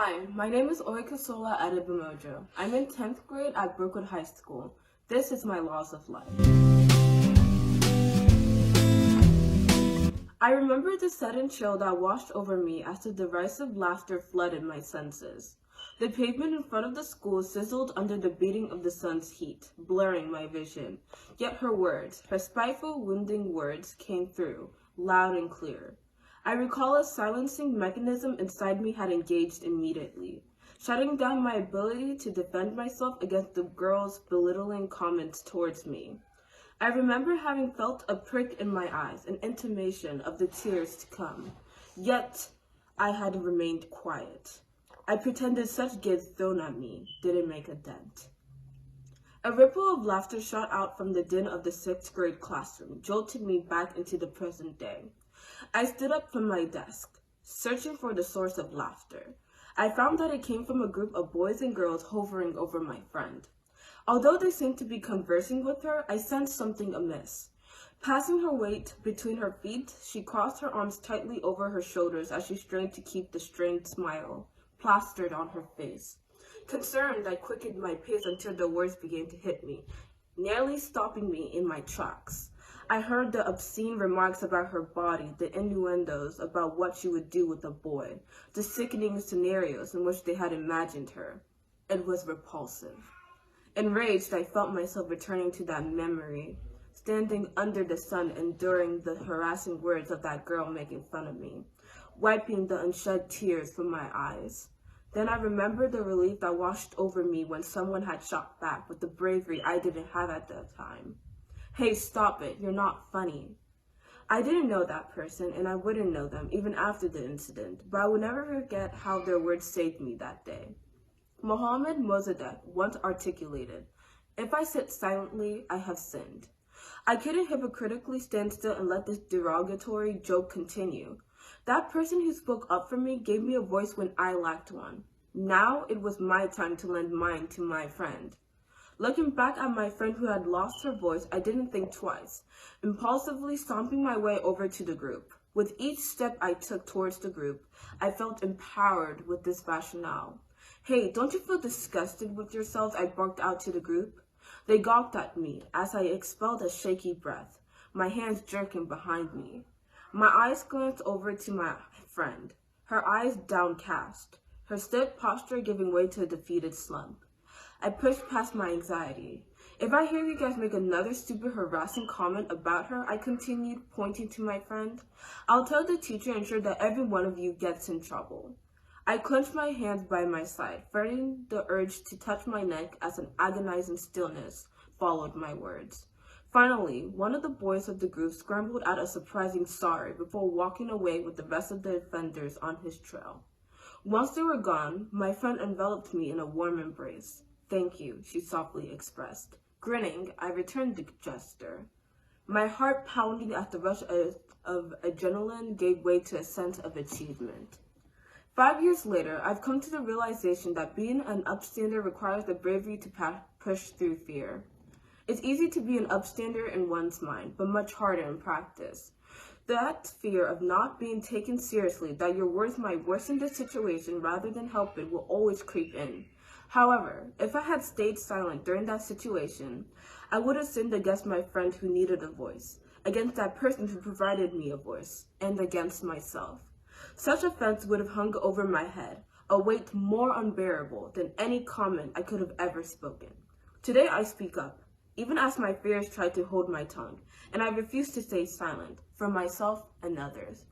Hi, my name is Oyinkansola Adebomojo. I'm in 10th grade at Brookwood High School. This is my loss of life. I remember the sudden chill that washed over me as the derisive laughter flooded my senses. The pavement in front of the school sizzled under the beating of the sun's heat, blurring my vision. Yet her words, her spiteful, wounding words, came through, loud and clear. I recall a silencing mechanism inside me had engaged immediately, shutting down my ability to defend myself against the girl's belittling comments towards me. I remember having felt a prick in my eyes, an intimation of the tears to come. Yet, I had remained quiet. I pretended such gifts thrown at me didn't make a dent. A ripple of laughter shot out from the din of the 6th grade classroom, jolting me back into the present day. I stood up from my desk, searching for the source of laughter. I found that it came from a group of boys and girls hovering over my friend. Although they seemed to be conversing with her, I sensed something amiss. Passing her weight between her feet, she crossed her arms tightly over her shoulders as she strained to keep the strained smile plastered on her face. Concerned, I quickened my pace until the words began to hit me, nearly stopping me in my tracks. I heard the obscene remarks about her body, the innuendos about what she would do with a boy, the sickening scenarios in which they had imagined her. It was repulsive. Enraged, I felt myself returning to that memory, standing under the sun enduring the harassing words of that girl making fun of me, wiping the unshed tears from my eyes. Then I remembered the relief that washed over me when someone had shot back with the bravery I didn't have at that time. Hey, stop it, you're not funny. I didn't know that person, and I wouldn't know them even after the incident, but I will never forget how their words saved me that day. Muhammad Mossadegh once articulated, "If I sit silently, I have sinned." I couldn't hypocritically stand still and let this derogatory joke continue. That person who spoke up for me gave me a voice when I lacked one. Now it was my time to lend mine to my friend. Looking back at my friend who had lost her voice, I didn't think twice, impulsively stomping my way over to the group. With each step I took towards the group, I felt empowered with this rationale. "Hey, don't you feel disgusted with yourselves?" I barked out to the group. They gawked at me as I expelled a shaky breath, my hands jerking behind me. My eyes glanced over to my friend, her eyes downcast, her stiff posture giving way to a defeated slump. I pushed past my anxiety. "If I hear you guys make another stupid harassing comment about her," I continued, pointing to my friend, "I'll tell the teacher and ensure that every one of you gets in trouble." I clenched my hands by my side, fighting the urge to touch my neck as an agonizing stillness followed my words. Finally, one of the boys of the group scrambled out a surprising sorry before walking away with the rest of the offenders on his trail. Once they were gone, my friend enveloped me in a warm embrace. "Thank you," she softly expressed. Grinning, I returned the gesture. My heart pounding as the rush of adrenaline gave way to a sense of achievement. 5 years later, I've come to the realization that being an upstander requires the bravery to push through fear. It's easy to be an upstander in one's mind, but much harder in practice. That fear of not being taken seriously, that your words might worsen the situation rather than help it, will always creep in. However, if I had stayed silent during that situation, I would have sinned against my friend who needed a voice, against that person who provided me a voice, and against myself. Such offense would have hung over my head, a weight more unbearable than any comment I could have ever spoken. Today I speak up, even as my fears try to hold my tongue, and I refuse to stay silent for myself and others.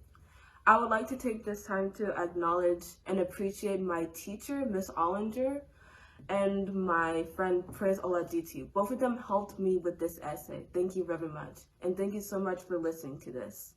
I would like to take this time to acknowledge and appreciate my teacher, Miss Ollinger, and my friend Praise Oladitu. Both of them helped me with this essay. Thank you very much. And thank you so much for listening to this.